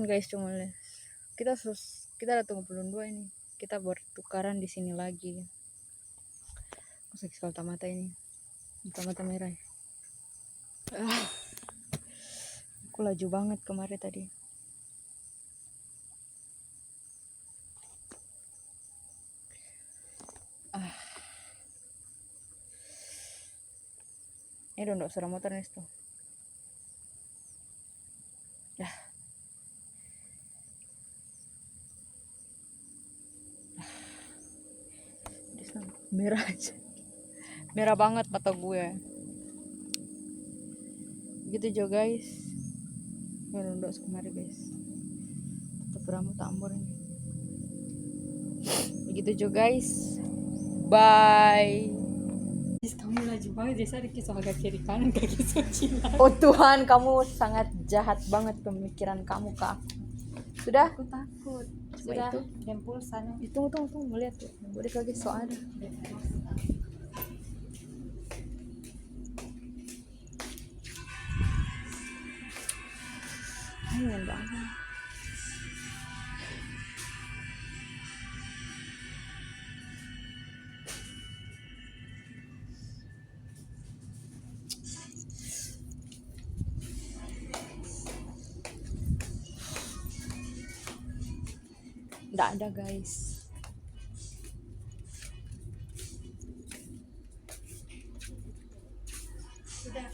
guys, cuma kita datang belum dua ini. Kita bertukaran di sini lagi. Aku sakit sekali mata ini. Mata merah. Aku laju banget kemarin tadi. Ini dong suara motor nih tuh. Merah aja. Merah banget mata gue. Gitu juga guys. Nunduk kemarin guys. Tetap rambut tambur ini. Begitu juga guys. Bye. Kamu laju banget desa di kisah agak kiri kanan kaki suci. Oh Tuhan, kamu sangat jahat banget pemikiran kamu ke aku. Sudah? Aku takut. Cuma Sudah itu. dempul sana. Tunggu melihat tuh. Boleh lagi soalnya. Angin banget. Nggak ada guys. Sudah.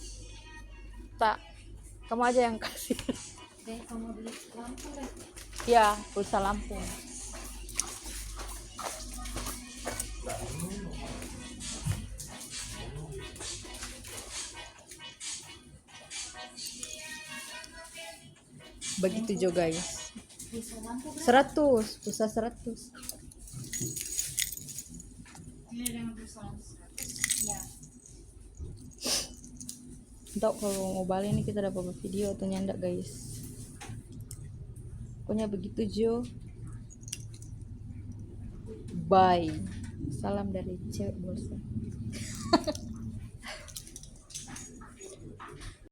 Tak, kamu aja yang kasih. Deh, kamu beli lampu deh. Ya, pulsa lampu. Begitu juga guys. Bisa lampu 100, pulsa 100. ini dengan pulsa lampu 100. Ya. Entah kalau mau balik ini kita dapat video atau nyandak guys. Pokoknya begitu Jo. Bye. Salam dari cewek bosan.